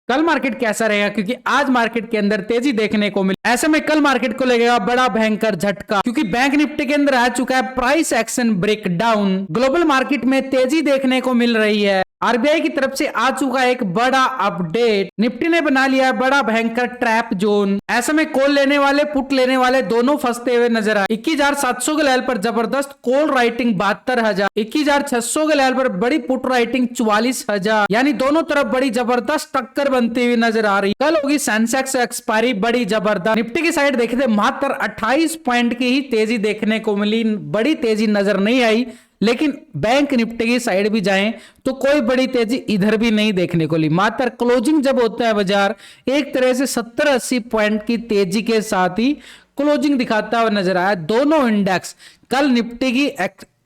कल मार्केट कैसा रहेगा, क्योंकि आज मार्केट के अंदर तेजी देखने को मिली। ऐसे में कल मार्केट को लगेगा बड़ा भयंकर झटका, क्योंकि बैंक निफ्टी के अंदर आ चुका है price action breakdown. Global market में तेजी देखने को मिल रही है। आरबीआई की तरफ से आ चुका है एक बड़ा अपडेट। निफ्टी ने बना लिया बड़ा भयंकर ट्रैप जोन। ऐसे में कॉल लेने वाले पुट लेने वाले दोनों फंसते हुए नजर आए। 21,700 के लेवल पर जबरदस्त कॉल राइटिंग 72,000, 21,600 के लेवल पर बड़ी पुट राइटिंग 44,000, यानी दोनों तरफ बड़ी जबरदस्त टक्कर बनती हुई नजर आ रही। कल होगी सेंसेक्स एक्सपायरी बड़ी जबरदस्त। निफ्टी की साइड देखे थे मात्र 28 पॉइंट की ही तेजी देखने को मिली, बड़ी तेजी नजर नहीं आई। लेकिन बैंक निफ्टी की साइड भी जाएं तो कोई बड़ी तेजी इधर भी नहीं देखने को ली। मात्र क्लोजिंग जब होता है बाजार एक तरह से 70-80 पॉइंट की तेजी के साथ ही क्लोजिंग दिखाता हुआ नजर आया। दोनों इंडेक्स, कल निफ्टी की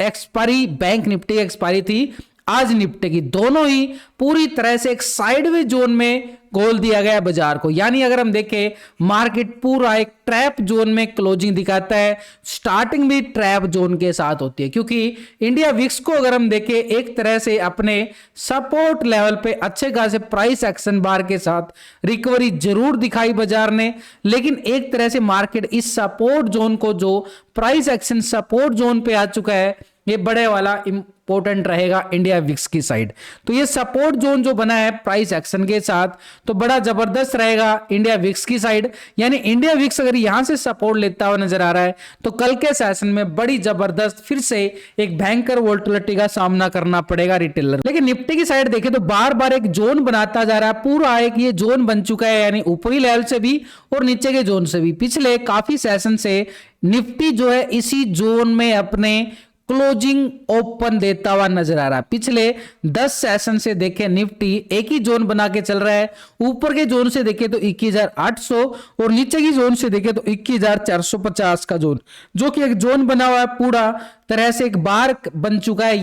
एक्सपायरी, बैंक निफ्टी की एक्सपायरी थी, आज निफ्टी की, दोनों ही पूरी तरह से एक साइडवे जोन में गोल दिया गया बाजार को। यानी अगर हम देखें मार्केट पूरा एक ट्रैप जोन में क्लोजिंग दिखाता है। स्टार्टिंग भी ट्रैप जोन के साथ होती है, क्योंकि इंडिया विक्स को अगर हम देखें एक तरह से अपने सपोर्ट लेवल पे अच्छे खासे प्राइस एक्शन बार के साथ रिकवरी जरूर दिखाई बाजार ने, लेकिन एक तरह से मार्केट इस सपोर्ट जोन को, जो प्राइस एक्शन सपोर्ट जोन पे आ चुका है, ये बड़े वाला इंपॉर्टेंट रहेगा इंडिया विक्स की साइड। तो ये सपोर्ट जोन जो बना है प्राइस एक्शन के साथ, तो बड़ा जबरदस्त रहेगा इंडिया विक्स की साइड। यानी इंडिया विक्स अगर यहां से सपोर्ट लेता हुआ नजर आ रहा है तो कल के सेशन में बड़ी जबरदस्त फिर से एक भयंकर वोलेटिलिटी का सामना करना पड़ेगा रिटेलर। लेकिन निफ्टी की साइड देखें तो बार बार एक जोन बनाता जा रहा है, पूरा एक ये जोन बन चुका है, यानी ऊपरी लेवल से भी और नीचे के जोन से भी। पिछले काफी सेशन से निफ्टी जो है इसी जोन में अपने क्लोजिंग ओपन देता हुआ नजर आ रहा है। पिछले 10 सेशन से देखें निफ्टी एक ही जोन बना के चल रहा है। ऊपर के जोन से देखें तो 21,800 और नीचे की जोन से देखें तो 21,450 का जोन, जो कि एक जोन बना हुआ है, पूरा तरह से एक बार बन चुका है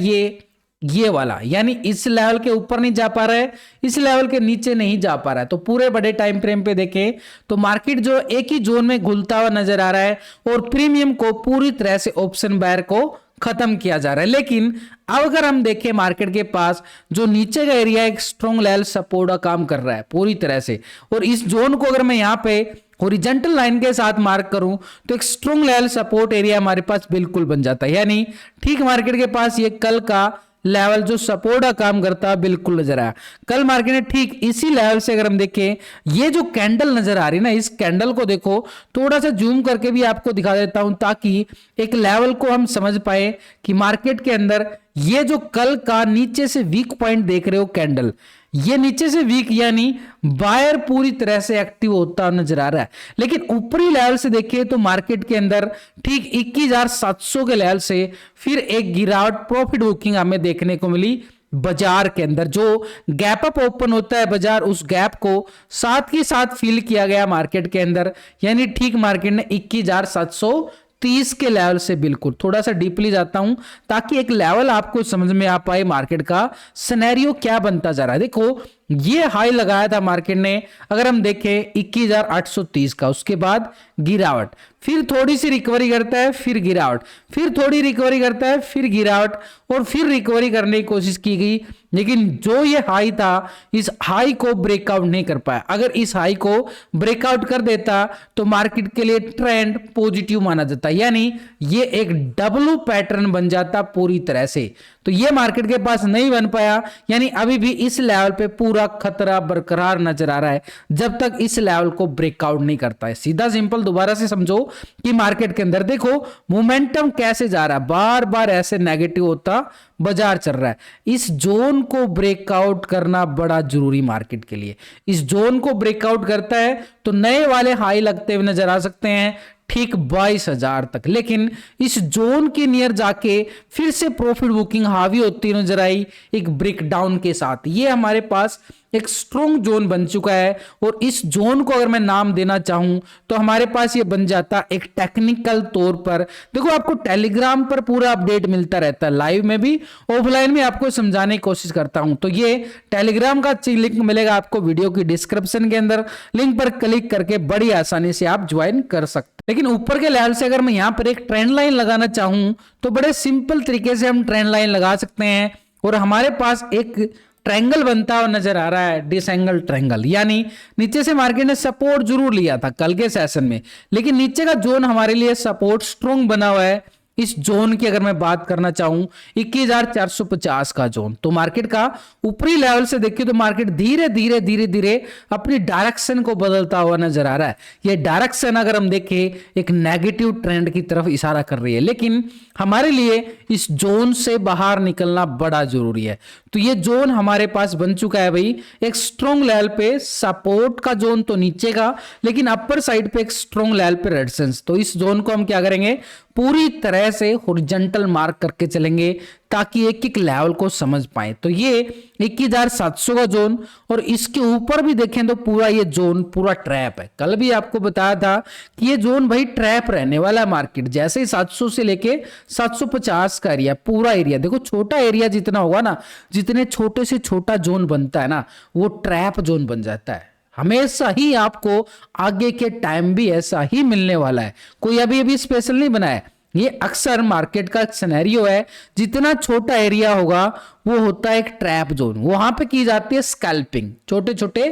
ये वाला। यानी इस लेवल के ऊपर नहीं जा पा रहा है, इस लेवल के नीचे नहीं जा पा रहा है। तो पूरे बड़े टाइम फ्रेम पे देखें तो मार्केट जो एक ही जोन में घुलता हुआ नजर आ रहा है और प्रीमियम को पूरी तरह से ऑप्शन बायर को खत्म किया जा रहा है। लेकिन अब अगर हम देखें मार्केट के पास जो नीचे का एरिया एक स्ट्रॉन्ग लेवल सपोर्ट का काम कर रहा है पूरी तरह से, और इस जोन को अगर मैं यहाँ पे हॉरिजॉन्टल लाइन के साथ मार्क करूं तो एक स्ट्रॉन्ग लेवल सपोर्ट एरिया हमारे पास बिल्कुल बन जाता है। यानी ठीक मार्केट के पास ये कल का लेवल जो सपोर्ट का काम करता है बिल्कुल नजर आया। कल मार्केट ने ठीक इसी लेवल से अगर हम देखें, ये जो कैंडल नजर आ रही है ना, इस कैंडल को देखो, थोड़ा सा जूम करके भी आपको दिखा देता हूं ताकि एक लेवल को हम समझ पाए कि मार्केट के अंदर ये जो कल का नीचे से वीक पॉइंट देख रहे हो कैंडल, ये नीचे से वीक, यानी बायर पूरी तरह से एक्टिव होता नजर आ रहा है। लेकिन ऊपरी लेवल से देखिए तो मार्केट के अंदर ठीक 21,700 के लेवल से फिर एक गिरावट प्रॉफिट बुकिंग हमें देखने को मिली बाजार के अंदर। जो गैप अप ओपन होता है बाजार, उस गैप को साथ ही साथ फिल किया गया मार्केट के अंदर। यानी ठीक मार्केट ने 21,730 के लेवल से, बिल्कुल थोड़ा सा डीपली जाता हूं ताकि एक लेवल आपको समझ में आ पाए मार्केट का सिनेरियो क्या बनता जा रहा है। देखो ये हाई लगाया था मार्केट ने, अगर हम देखें 21,830 का, उसके बाद गिरावट, फिर थोड़ी सी रिकवरी करता है, फिर गिरावट, फिर थोड़ी रिकवरी करता है, फिर गिरावट, और फिर रिकवरी करने की कोशिश की गई। लेकिन जो ये हाई था, इस हाई को ब्रेकआउट नहीं कर पाया। अगर इस हाई को ब्रेकआउट कर देता तो मार्केट के लिए ट्रेंड पॉजिटिव माना जाता, यानी ये एक डब्ल्यू पैटर्न बन जाता पूरी तरह से। तो ये मार्केट के पास नहीं बन पाया, यानी अभी भी इस लेवल पे पूरा खतरा बरकरार नजर आ रहा है जब तक इस लेवल को ब्रेकआउट नहीं करता है। सीधा सिंपल दोबारा से समझो कि मार्केट के अंदर देखो मोमेंटम कैसे जा रहा है, बार बार ऐसे नेगेटिव होता बाजार चल रहा है। इस जोन को ब्रेकआउट करना बड़ा जरूरी मार्केट के लिए। इस जोन को ब्रेकआउट करता है तो नए वाले हाई लगते हुए नजर आ सकते हैं ठीक 22,000 तक। लेकिन इस जोन के नियर जाके फिर से प्रॉफिट बुकिंग हावी होती नजर आई एक ब्रेकडाउन के साथ। ये हमारे पास एक स्ट्रॉन्ग जोन बन चुका है, और इस जोन को अगर मैं नाम देना चाहूं तो हमारे पास ये बन जाता एक टेक्निकल तौर पर। देखो आपको टेलीग्राम पर पूरा अपडेट मिलता रहता है, लाइव में भी ऑफलाइन में आपको समझाने की कोशिश करता हूं। तो ये टेलीग्राम का लिंक मिलेगा आपको वीडियो की डिस्क्रिप्शन के अंदर, लिंक पर क्लिक करके बड़ी आसानी से आप ज्वाइन कर सकते हैं। लेकिन ऊपर के लेवल से अगर मैं यहां पर एक ट्रेंड लाइन लगाना चाहूं तो बड़े सिंपल तरीके से हम ट्रेंड लाइन लगा सकते हैं, और हमारे पास एक ट्रायंगल बनता हुआ नजर आ रहा है, डिसएंगल ट्रायंगल, यानी नीचे से मार्केट ने सपोर्ट जरूर लिया था कल के सेशन में, लेकिन नीचे का जोन हमारे लिए सपोर्ट स्ट्रॉन्ग बना हुआ है। इस जोन की अगर मैं बात करना चाहूं 21,450 का जोन, तो मार्केट का ऊपरी लेवल से देखिए तो मार्केट धीरे धीरे धीरे धीरे अपनी डायरेक्शन को बदलता हुआ नजर आ रहा है। ये डायरेक्शन अगर हम देखें एक नेगेटिव ट्रेंड की तरफ इशारा कर रही है, लेकिन हमारे लिए इस जोन से बाहर निकलना बड़ा जरूरी है। तो ये जोन हमारे पास बन चुका है भाई, एक स्ट्रॉन्ग लेवल पे सपोर्ट का जोन तो नीचे का, लेकिन अपर साइड पे एक स्ट्रॉन्ग लेवल पे रेजिस्टेंस। तो इस जोन को हम क्या करेंगे, पूरी तरह से हॉरिजॉन्टल मार्क करके चलेंगे ताकि एक एक लेवल को समझ पाए। तो ये 21,700 का जोन, और इसके ऊपर भी देखें तो पूरा ये जोन पूरा ट्रैप है। कल भी आपको बताया था कि ये जोन भाई ट्रैप रहने वाला है। मार्केट जैसे ही 700 से लेके 750 का एरिया, पूरा एरिया देखो, छोटा एरिया जितना होगा ना, जितने छोटे से छोटा जोन बनता है ना, वो ट्रैप जोन बन जाता है। हमेशा ही आपको आगे के टाइम भी ऐसा ही मिलने वाला है, कोई अभी अभी स्पेशल नहीं बना है। ये अक्सर मार्केट का सिनेरियो है, जितना छोटा एरिया होगा वो होता है एक ट्रैप जोन, वहां पे की जाती है स्कैल्पिंग छोटे छोटे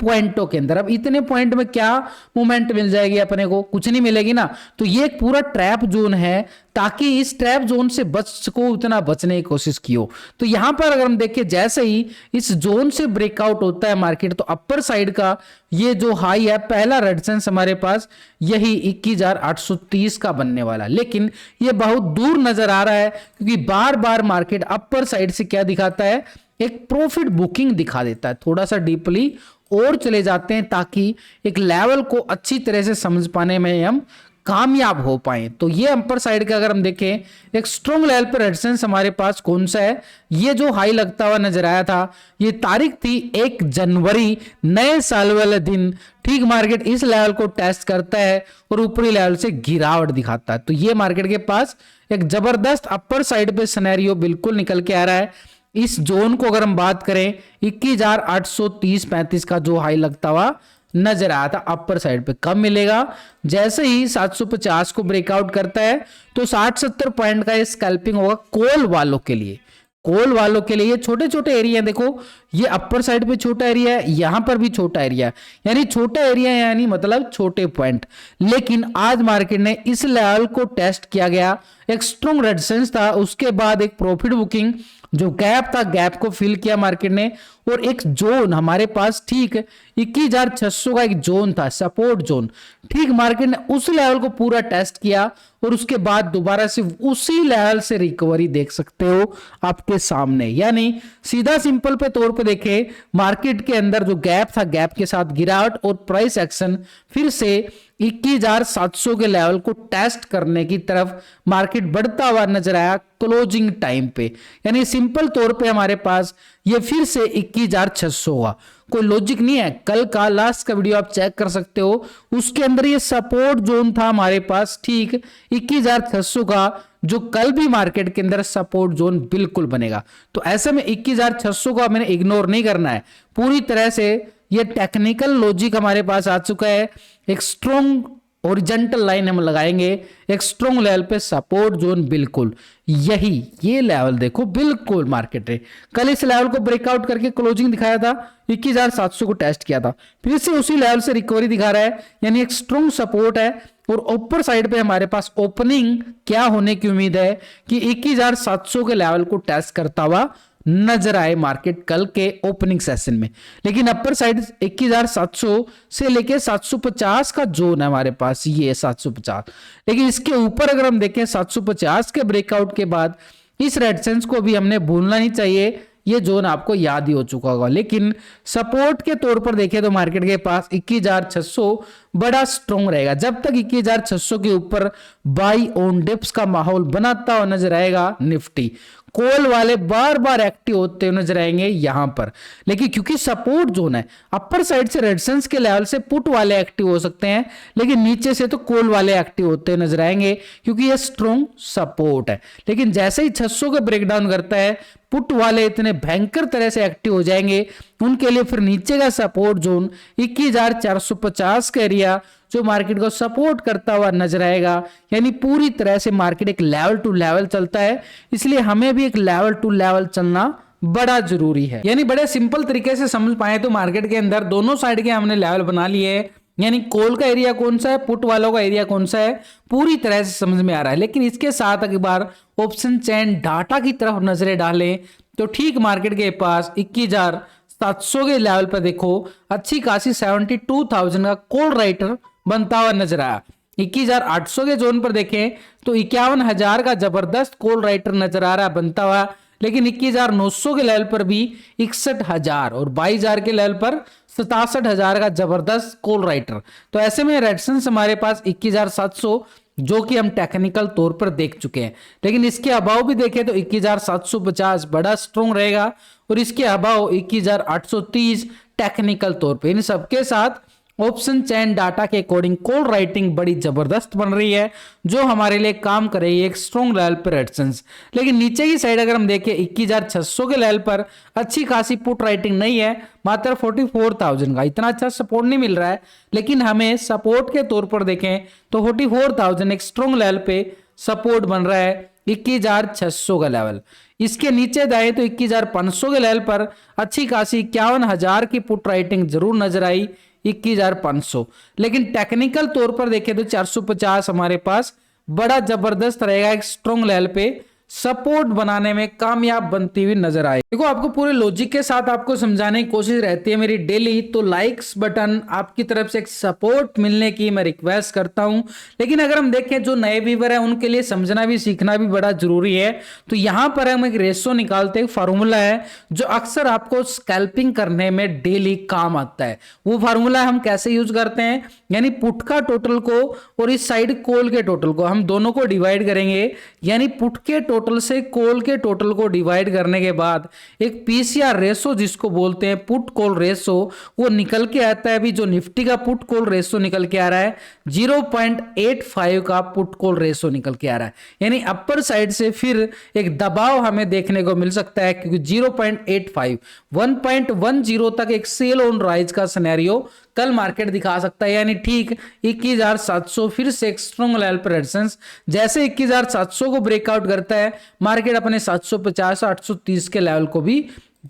पॉइंटों के अंदर। अब इतने पॉइंट में क्या मूवमेंट मिल जाएगी अपने को, कुछ नहीं मिलेगी ना। तो ये एक पूरा ट्रैप जोन है, ताकि इस ट्रैप जोन से बच सको उतना बचने की कोशिश कियो। तो यहां पर अगर हम देखें जैसे ही इस जोन से ब्रेकआउट होता है मार्केट, तो अपर साइड का ये जो हाई है, पहला रेजिस्टेंस हमारे पास यही 21,830 का बनने वाला, लेकिन ये बहुत दूर नजर आ रहा है, क्योंकि बार बार मार्केट अपर साइड से क्या दिखाता है, एक प्रॉफिट बुकिंग दिखा देता है। थोड़ा सा डीपली और चले जाते हैं ताकि एक लेवल को अच्छी तरह से समझ पाने में हम कामयाब हो पाए। तो ये अपर साइड का अगर हम देखें, एक स्ट्रॉन्ग लेवल पर रेजिस्टेंस हमारे पास कौन सा है, ये जो हाई लगता हुआ नजर आया था, ये तारीख थी 1 जनवरी, नए साल वाले दिन। ठीक मार्केट इस लेवल को टेस्ट करता है और ऊपरी लेवल से गिरावट दिखाता है। तो ये मार्केट के पास एक जबरदस्त अपर साइड पे सिनेरियो बिल्कुल निकल के आ रहा है। इस जोन को अगर हम बात करें 21,830-35 का जो हाई लगता हुआ नजर आया था अपर साइड पे, कब मिलेगा, जैसे ही 750 को ब्रेकआउट करता है तो 60-70 पॉइंट का ये स्कैल्पिंग होगा कॉल वालों के लिए। कॉल वालों के लिए ये छोटे छोटे एरिया, देखो ये अपर साइड पे छोटा एरिया है, यहां पर भी छोटा एरिया है, यानी छोटा एरिया यानी मतलब छोटे पॉइंट। लेकिन आज मार्केट ने इस लेवल को टेस्ट किया गया, एक स्ट्रॉन्ग रेजिस्टेंस था, उसके बाद एक प्रॉफिट बुकिंग, जो गैप था गैप को फिल किया मार्केट ने, और एक जोन हमारे पास ठीक 21,600 का एक जोन था, सपोर्ट जोन। ठीक मार्केट ने उस लेवल को पूरा टेस्ट किया और उसके बाद दोबारा से उसी लेवल से रिकवरी देख सकते हो आपके सामने। यानी सीधा सिंपल पे तौर पे देखें, मार्केट के अंदर जो गैप था गैप के साथ गिरावट और प्राइस एक्शन फिर से 21,700 के लेवल को टेस्ट करने की तरफ मार्केट बढ़ता हुआ नजर आया क्लोजिंग टाइम पे। यानी सिंपल तौर पे हमारे पास ये फिर से 21,600 हुआ, कोई लॉजिक नहीं है। कल का लास्ट का वीडियो आप चेक कर सकते हो, उसके अंदर ये सपोर्ट जोन था हमारे पास ठीक 21,600 का, जो कल भी मार्केट के अंदर सपोर्ट जोन बिल्कुल बनेगा। तो ऐसे में 21,600 का मैंने इग्नोर नहीं करना है, पूरी तरह से ये टेक्निकल लॉजिक हमारे पास आ चुका है। एक स्ट्रॉन्ग हॉरिजॉन्टल लाइन हम लगाएंगे, एक स्ट्रॉन्ग लेवल पे सपोर्ट जोन, बिल्कुल यही ये लेवल देखो, बिल्कुल मार्केट है कल इस लेवल को ब्रेकआउट करके क्लोजिंग दिखाया था, 21,700 को टेस्ट किया था, फिर से उसी लेवल से रिकवरी दिखा रहा है, यानी एक स्ट्रॉन्ग सपोर्ट है। और ऊपर साइड पे हमारे पास ओपनिंग क्या होने की उम्मीद है कि 21,700 के लेवल को टेस्ट करता हुआ नजर आए मार्केट कल के ओपनिंग सेशन में। लेकिन अपर साइड 21,700 से लेके 750 का जोन है हमारे पास, ये 750। लेकिन इसके ऊपर अगर हम देखें 750 के ब्रेकआउट के बाद इस रेजिस्टेंस को भी हमने भूलना नहीं चाहिए, ये जोन आपको याद ही हो चुका होगा। लेकिन सपोर्ट के तौर पर देखें तो मार्केट के पास 21,600 बड़ा स्ट्रॉन्ग रहेगा। जब तक 21,600 के ऊपर बाई ऑन डिप्स का माहौल बनाता हुआ नजर आएगा निफ्टी, कॉल वाले बार बार एक्टिव होते हुए नजर आएंगे यहां पर। लेकिन क्योंकि सपोर्ट जोन है, अपर साइड से रेजिस्टेंस के लेवल से पुट वाले एक्टिव हो सकते हैं, लेकिन नीचे से तो कॉल वाले एक्टिव होते हुए नजर आएंगे, क्योंकि ये स्ट्रॉन्ग सपोर्ट है। लेकिन जैसे ही 600 का ब्रेकडाउन करता है, पुट वाले इतने भयंकर तरह से एक्टिव हो जाएंगे, उनके लिए फिर नीचे का सपोर्ट जोन 21,450 का एरिया जो मार्केट को सपोर्ट करता हुआ नजर आएगा। यानी पूरी तरह से मार्केट एक लेवल टू लेवल चलता है, इसलिए हमें भी एक लेवल टू लेवल चलना बड़ा जरूरी है। यानी बड़े सिंपल तरीके से समझ पाए तो मार्केट के अंदर दोनों साइड के हमने लेवल बना लिए है, यानी कॉल का एरिया कौन सा है, पुट वालों का एरिया कौन सा है, पूरी तरह से समझ में आ रहा है। लेकिन इसके साथ एक बार ऑप्शन चेन डाटा की तरफ नजरें डालें तो ठीक मार्केट के पास 21,700 के लेवल पर देखो अच्छी खासी 72,000 का कॉल राइटर बनता हुआ नजर आया। 21,800 के जोन पर देखें तो 51,000 का जबरदस्त कॉल राइटर नजर आ रहा है बनता हुआ। लेकिन 21,900 के लेवल पर भी 61,000 और 22,000 के लेवल पर 67,000 का जबरदस्त कॉल राइटर। तो ऐसे में रेजिस्टेंस हमारे पास 21,700 जो कि हम टेक्निकल तौर पर देख चुके हैं। लेकिन इसके अभाव भी देखें तो 21,750 बड़ा स्ट्रॉन्ग रहेगा और इसके अभाव 21,830 टेक्निकल तौर पे। इन सबके साथ ऑप्शन चेन डाटा के अकॉर्डिंग कॉल राइटिंग बड़ी जबरदस्त बन रही है जो हमारे लिए काम करेगी एक स्ट्रॉन्ग लेवल पर रेजिस्टेंस। लेकिन नीचे की साइड अगर हम देखें 21,600 के लेवल पर अच्छी खासी पुट राइटिंग नहीं है, मात्र 44,000 का इतना अच्छा सपोर्ट नहीं मिल रहा है। लेकिन हमें सपोर्ट के तौर पर देखें तो 44,000 एक स्ट्रॉन्ग लेवल पे सपोर्ट बन रहा है 21,600 का लेवल। इसके नीचे जाए तो 21,500 के लेवल पर अच्छी खासी 51,000 की पुट राइटिंग जरूर नजर आई 21,500। लेकिन टेक्निकल तौर पर देखें तो 450 हमारे पास बड़ा जबरदस्त रहेगा एक स्ट्रॉन्ग लेवल पे सपोर्ट बनाने में कामयाब बनती हुई नजर आए। देखो आपको पूरे लॉजिक के साथ आपको समझाने की कोशिश रहती है मेरी डेली, तो लाइक्स बटन आपकी तरफ से एक सपोर्ट मिलने की मैं रिक्वेस्ट करता हूं। लेकिन अगर हम देखें जो नए व्यूवर है उनके लिए समझना भी सीखना भी बड़ा जरूरी है। तो यहां पर हम एक रेशो निकालते हैं, फार्मूला है जो अक्सर आपको स्कैल्पिंग करने में डेली काम आता है। वो फार्मूला हम कैसे यूज करते हैं, यानी पुट का टोटल को और इस साइड कॉल के टोटल को हम दोनों को डिवाइड करेंगे। यानी पुट के टोटल से कॉल के टोटल को डिवाइड करने के बाद एक पीसीआर रेशो जिसको बोलते हैं पुट कॉल रेशो वो निकल के आता है। अभी जो निफ्टी का पुट कॉल रेशो निकल के आ रहा है 0.85 का पुट कॉल रेशो निकल के आ रहा है। यानी अपर साइड से फिर एक दबाव हमें देखने को मिल सकता है क्योंकि 0.85 1.10 तक एक सेल ऑन राइज का सिनेरियो कल मार्केट दिखा सकता है। यानी ठीक 21,700 फिर से एक स्ट्रॉन्ग लेवल पर रेजिस्टेंस, जैसे 21,700 को ब्रेकआउट करता है मार्केट अपने 750 830 के लेवल को भी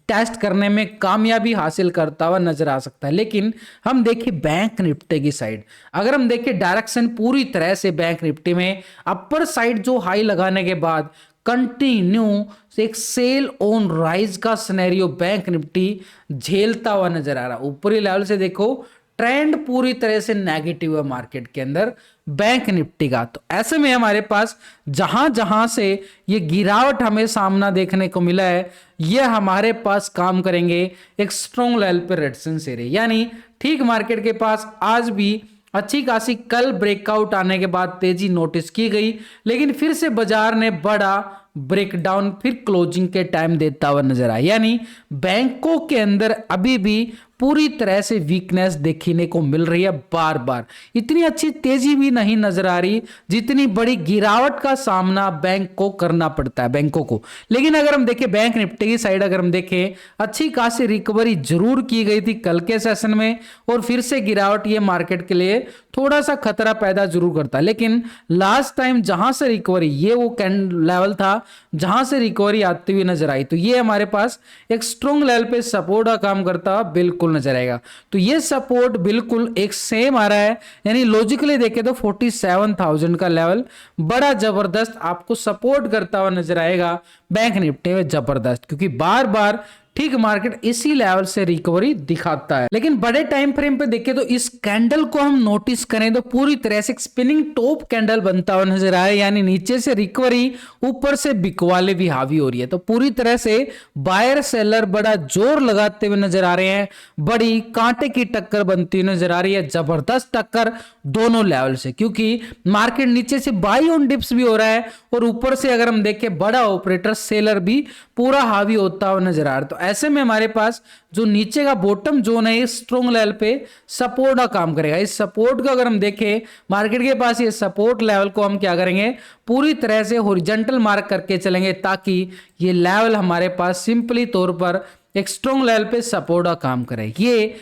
टेस्ट करने में कामयाबी हासिल करता हुआ नजर आ सकता है। लेकिन हम देखें बैंक निफ्टी की साइड, अगर हम देखें डायरेक्शन पूरी तरह से बैंक निफ्टी में अपर साइड जो हाई लगाने के बाद कंटिन्यू एक सेल ऑन राइज का सिनेरियो बैंक निफ्टी झेलता हुआ नजर आ रहा है। ऊपरी लेवल से देखो ट्रेंड पूरी तरह से नेगेटिव है मार्केट के अंदर बैंक निफ्टी का। तो ऐसे में हमारे पास जहां जहां से ये गिरावट हमें सामना देखने को मिला है ये हमारे पास काम करेंगे एक स्ट्रॉन्ग लेवल पे रेजिस्टेंस एरिया। यानी ठीक मार्केट के पास आज भी अच्छी खासी कल ब्रेकआउट आने के बाद तेजी नोटिस की गई, लेकिन फिर से बाजार ने बड़ा ब्रेकडाउन फिर क्लोजिंग के टाइम देता हुआ नजर आया। यानी बैंकों के अंदर अभी भी पूरी तरह से वीकनेस देखने को मिल रही है। बार बार इतनी अच्छी तेजी भी नहीं नजर आ रही जितनी बड़ी गिरावट का सामना बैंक को करना पड़ता है बैंकों को। लेकिन अगर हम देखें बैंक निफ्टी की साइड, अगर हम देखें अच्छी खासी रिकवरी जरूर की गई थी कल के सेशन में और फिर से गिरावट ये मार्केट के लिए थोड़ा सा खतरा पैदा जरूर करता है। लेकिन लास्ट टाइम जहां से रिकवरी ये वो लेवल था जहां से रिकवरी आती हुई नजर आई, तो ये हमारे पास एक स्ट्रॉन्ग लेवल पे सपोर्ट का काम करता हुआ बिल्कुल नजर आएगा। तो ये सपोर्ट बिल्कुल एक सेम आ रहा है, यानी लॉजिकली देखें तो 47,000 का लेवल बड़ा जबरदस्त आपको सपोर्ट करता हुआ नजर आएगा बैंक निफ्टी में जबरदस्त, क्योंकि बार बार ठीक मार्केट इसी लेवल से रिकवरी दिखाता है। लेकिन बड़े टाइम फ्रेम पे देखें तो इस कैंडल को हम नोटिस करें तो पूरी तरह से स्पिनिंग टॉप कैंडल बनता हुआ नजर आया। यानी नीचे से रिकवरी ऊपर से बिकवाले भी हावी हो रही है। तो पूरी तरह से बायर सेलर बड़ा जोर लगाते हुए नजर आ रहे हैं, बड़ी कांटे की टक्कर बनती हुई नजर आ रही है, जबरदस्त टक्कर दोनों लेवल से, क्योंकि मार्केट नीचे से बाई ऑन डिप्स भी हो रहा है और ऊपर से अगर हम देखें बड़ा ऑपरेटर सेलर भी पूरा हावी होता हुआ नजर आ रहा है। तो ऐसे में हमारे पास जो नीचे का बॉटम जोन है इस स्ट्रॉन्ग लेवल पे सपोर्ट का काम करेगा। इस सपोर्ट को अगर हम देखें मार्केट के पास ये सपोर्ट लेवल को हम क्या करेंगे पूरी तरह से हॉरिजॉन्टल मार्क करके चलेंगे ताकि ये लेवल हमारे पास सिंपली तौर पर एक स्ट्रॉन्ग लेवल पे सपोर्ट का काम करे। ये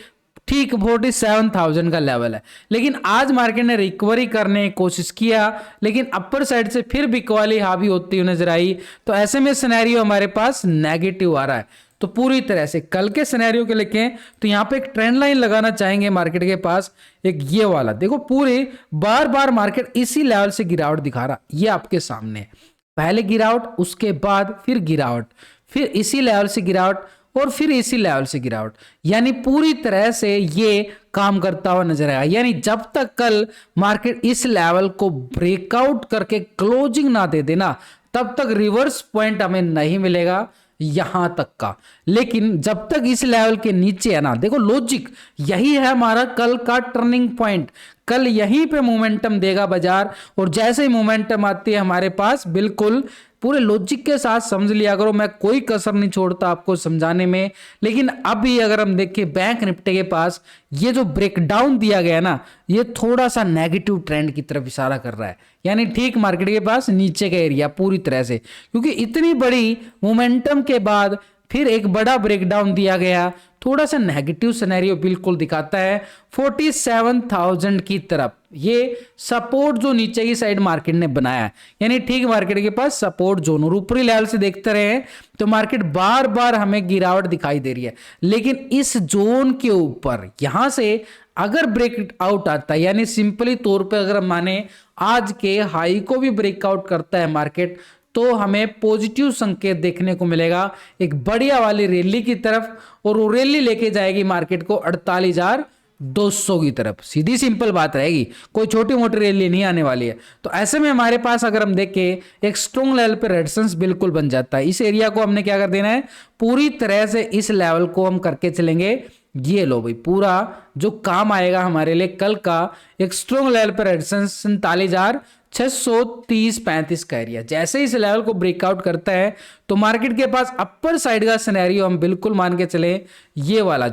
ठीक 47,000 का लेवल है। लेकिन आज मार्केट ने रिकवरी करने की कोशिश किया, लेकिन अपर साइड से फिर बिकवाली हावी होती हुई नजर आई। तो ऐसे में सिनेरियो हमारे पास नेगेटिव आ रहा है। तो पूरी तरह से कल के सिनेरियो के लेके तो यहाँ पे एक ट्रेंड लाइन लगाना चाहेंगे मार्केट के पास, एक ये वाला देखो, पूरे बार बार मार्केट इसी लेवल से गिरावट दिखा रहा, ये आपके सामने है। पहले गिरावट, उसके बाद फिर गिरावट, फिर इसी लेवल से गिरावट और फिर इसी लेवल से गिरावट, यानी पूरी तरह से ये काम करता हुआ नजर आएगा। यानी जब तक कल मार्केट इस लेवल को ब्रेकआउट करके क्लोजिंग ना दे देना, तब तक रिवर्स पॉइंट हमें नहीं मिलेगा यहां तक का। लेकिन जब तक इस लेवल के नीचे है ना, देखो लॉजिक यही है हमारा कल का टर्निंग पॉइंट। कल यहीं पे मोमेंटम देगा बाजार, और जैसे ही मोमेंटम आती है हमारे पास, बिल्कुल पूरे लॉजिक के साथ समझ लिया करो, मैं कोई कसर नहीं छोड़ता आपको समझाने में। लेकिन अभी अगर हम देखें बैंक निफ्टी के पास ये जो ब्रेकडाउन दिया गया ना, ये थोड़ा सा नेगेटिव ट्रेंड की तरफ इशारा कर रहा है, यानी ठीक मार्केट के पास नीचे का एरिया पूरी तरह से, क्योंकि इतनी बड़ी मोमेंटम के बाद फिर एक बड़ा ब्रेकडाउन दिया गया, थोड़ा सा नेगेटिव सिनेरियो बिल्कुल दिखाता है 47,000 की तरफ। ये सपोर्ट जो नीचे की साइड मार्केट ने बनाया है, यानी ठीक मार्केट के पास सपोर्ट जोन, और ऊपरी लेवल से देखते रहे तो मार्केट बार बार हमें गिरावट दिखाई दे रही है। लेकिन इस जोन के ऊपर यहां से अगर ब्रेकआउट आता है, यानी सिंपली तौर पे अगर हम माने आज के हाई को भी ब्रेकआउट करता है मार्केट, तो हमें पॉजिटिव संकेत देखने को मिलेगा एक बढ़िया वाली रैली की तरफ, और वो रैली लेके जाएगी मार्केट को 48,200 की तरफ। सीधी सिंपल बात रहेगी, कोई छोटी मोटी रैली नहीं आने वाली है। तो ऐसे में हमारे पास अगर हम देखें एक स्ट्रॉन्ग लेवल पे रेजिस्टेंस बिल्कुल बन जाता है। इस एरिया को हमने क्या कर देना है, पूरी तरह से इस लेवल को हम करके चलेंगे। ये लो भाई, पूरा जो काम आएगा हमारे लिए कल का एक स्ट्रॉन्ग लेवल पे रेजिस्टेंस 47,630-35 का एरिया। जैसे इस लेवल को ब्रेकआउट करता है तो मार्केट के पास अपर साइड का सिनेरियो हम बिल्कुल मान के चले, ये वाला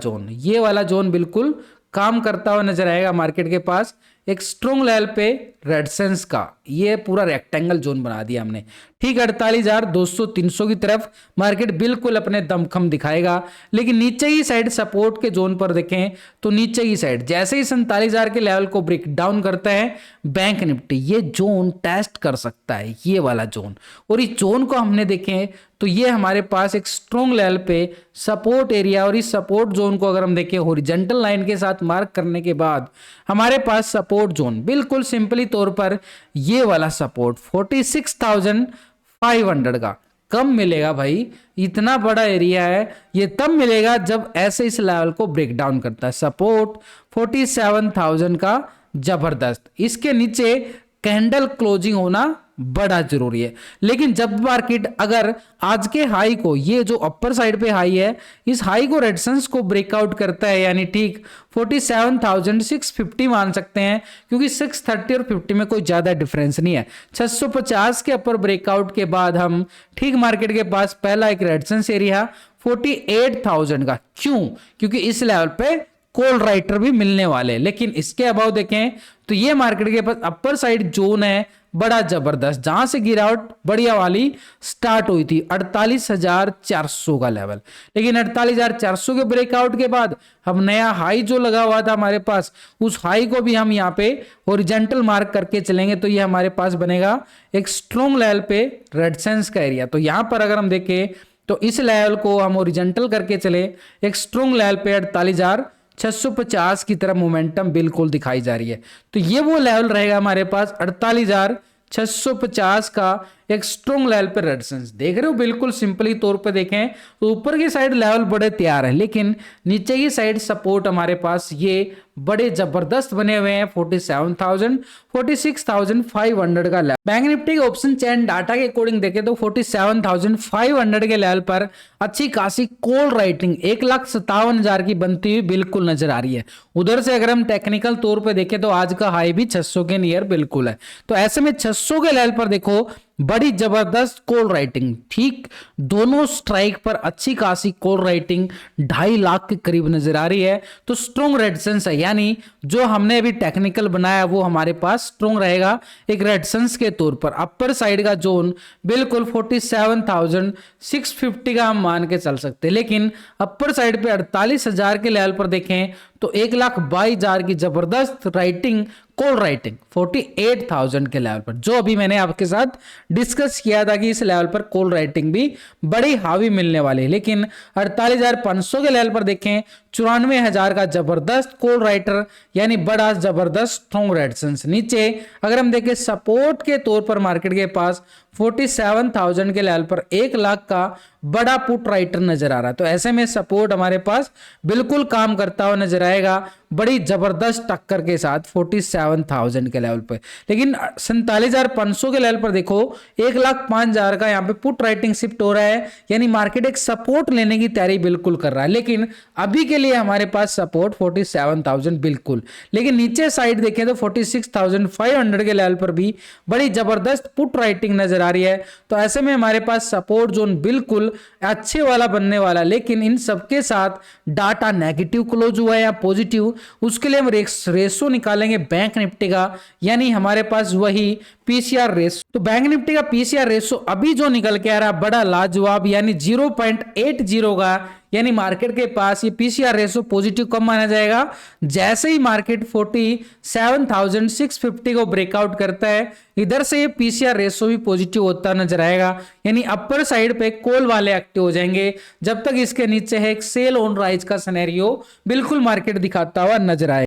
जोन बिल्कुल काम करता हुआ नजर आएगा मार्केट के पास एक स्ट्रॉन्ग लेवल पे रेजिस्टेंस का। ये पूरा रेक्टेंगल जोन बना दिया हमने, ठीक 48,200-300 की तरफ मार्केट बिल्कुल अपने दमखम दिखाएगा। लेकिन नीचे की साइड सपोर्ट के जोन पर देखें तो नीचे की साइड जैसे ही 47,000 के लेवल को ब्रेक डाउन करता है बैंक निफ्टी, ये जोन टेस्ट कर सकता है, ये वाला जोन। और इस जोन को हमने देखें तो ये हमारे पास एक स्ट्रॉन्ग लेवल पे सपोर्ट एरिया, और इस सपोर्ट जोन को अगर हम देखें हॉरिजॉन्टल लाइन के साथ मार्क करने के बाद हमारे पास सपोर्ट जोन बिल्कुल सिंपली तौर पर ये वाला सपोर्ट 46,500 का कब मिलेगा भाई। इतना बड़ा एरिया है, ये तब मिलेगा जब ऐसे इस लेवल को ब्रेक डाउन करता है। सपोर्ट 47,000 का जबरदस्त, इसके नीचे कैंडल क्लोजिंग होना बड़ा जरूरी है। लेकिन जब मार्केट अगर आज के हाई को, ये जो अपर साइड पे हाई है, इस हाई को रेजिस्टेंस को ब्रेकआउट करता है, यानी ठीक 47,650 मान सकते हैं, क्योंकि 630 और 50 में कोई ज्यादा डिफरेंस नहीं है। 650 के अपर ब्रेकआउट के बाद हम ठीक मार्केट के पास पहला एक रेजिस्टेंस एरिया 48,000 का, क्यों, क्योंकि इस लेवल पे कॉल राइटर भी मिलने वाले। लेकिन इसके अभाव देखें तो ये मार्केट के पास अपर साइड जोन है बड़ा जबरदस्त, जहां से गिरावट बढ़िया वाली स्टार्ट हुई थी 48,400 का लेवल। लेकिन 48,400 के ब्रेकआउट के बाद हम नया हाई जो लगा हुआ था हमारे पास, उस हाई को भी हम यहाँ पे हॉरिजॉन्टल मार्क करके चलेंगे तो ये हमारे पास बनेगा एक स्ट्रॉन्ग लेवल पे रेजिस्टेंस का एरिया। तो यहाँ पर अगर हम देखें तो इस लेवल को हम हॉरिजॉन्टल करके चले एक स्ट्रॉन्ग लेवल पे 48,650 की तरफ मोमेंटम बिल्कुल दिखाई जा रही है। तो ये वो लेवल रहेगा हमारे पास 48,650 का एक स्ट्रॉन्ग लेवल पे रेजिस्टेंस। देख रहे हो, बिल्कुल सिंपली तौर पे देखें तो ऊपर की साइड लेवल बड़े तैयार है, लेकिन नीचे की साइड सपोर्ट हमारे पास ये बड़े जबरदस्त बने हुए हैं 47,000 46,500 का लेवल। बैंक निफ्टी के ऑप्शन चैन डाटा के अकॉर्डिंग देखें तो 47,500 के लेवल पर अच्छी खासी कॉल राइटिंग 1,57,000 की बनती हुई बिल्कुल नजर आ रही है। उधर से अगर हम टेक्निकल तौर पे देखें तो आज का हाई भी 600 के नियर बिल्कुल है। तो ऐसे में 600 के लेवल पर देखो बड़ी जबरदस्त कॉल राइटिंग, ठीक दोनों स्ट्राइक पर अच्छी खासी कॉल राइटिंग 2.5 लाख के करीब नजर आ रही है। तो स्ट्रॉन्ग रेजिस्टेंस है, यानी जो हमने अभी टेक्निकल बनाया वो हमारे पास स्ट्रॉन्ग रहेगा एक रेजिस्टेंस के तौर पर। अपर साइड का जोन बिल्कुल 47,650 का हम मान के चल सकते हैं, लेकिन अपर साइड पे 48,000 के लेवल पर देखें तो 1,22,000 की जबरदस्त राइटिंग कॉल राइटिंग 48,000 के लेवल पर, जो अभी मैंने आपके साथ डिस्कस किया था कि इस लेवल पर कॉल राइटिंग भी बड़ी हावी मिलने वाली है। लेकिन 48,500 के लेवल पर देखें 94,000 का जबरदस्त कॉल राइटर, यानी बड़ा जबरदस्त स्ट्रॉन्ग रेजिस्टेंस। नीचे अगर हम देखें सपोर्ट के तौर पर मार्केट के पास 47,000 के लेवल पर 1 लाख का बड़ा पुट राइटर नजर आ रहा है। तो ऐसे में सपोर्ट हमारे पास बिल्कुल काम करता हुआ नजर आएगा बड़ी जबरदस्त टक्कर के साथ 47,000 के लेवल पर। लेकिन 47,500 के लेवल पर देखो 1,05,000 का यहाँ पे पुट राइटिंग शिफ्ट हो रहा है, यानी मार्केट एक सपोर्ट लेने की तैयारी बिल्कुल कर रहा है। लेकिन अभी के लिए हमारे पास सपोर्ट 47,000 बिल्कुल, लेकिन नीचे साइड देखें तो 46,500 के लेवल पर भी बड़ी जबरदस्त पुट राइटिंग नजर आ रही है। तो ऐसे में हमारे पास सपोर्ट जोन बिल्कुल अच्छे वाला बनने वाला, लेकिन इन सबके साथ डाटा नेगेटिव क्लोज हुआ है या पॉजिटिव, उसके लिए हम रेशो निकालेंगे बैंक निफ्टी का, यानी हमारे पास वही पीसीआर रेशो। तो बैंक निफ्टी का पीसीआर रेशो अभी जो निकल के आ रहा है बड़ा लाजवाब, यानी 0.80 का, यानी मार्केट के पास ये पीसीआर रेशो पॉजिटिव कब माना जाएगा, जैसे ही मार्केट 47,650 को ब्रेकआउट करता है, इधर से ये पीसीआर रेशो भी पॉजिटिव होता नजर आएगा, यानी अपर साइड पे कॉल वाले एक्टिव हो जाएंगे। जब तक इसके नीचे है एक सेल ऑन राइज का सिनेरियो बिल्कुल मार्केट दिखाता हुआ नजर आएगा।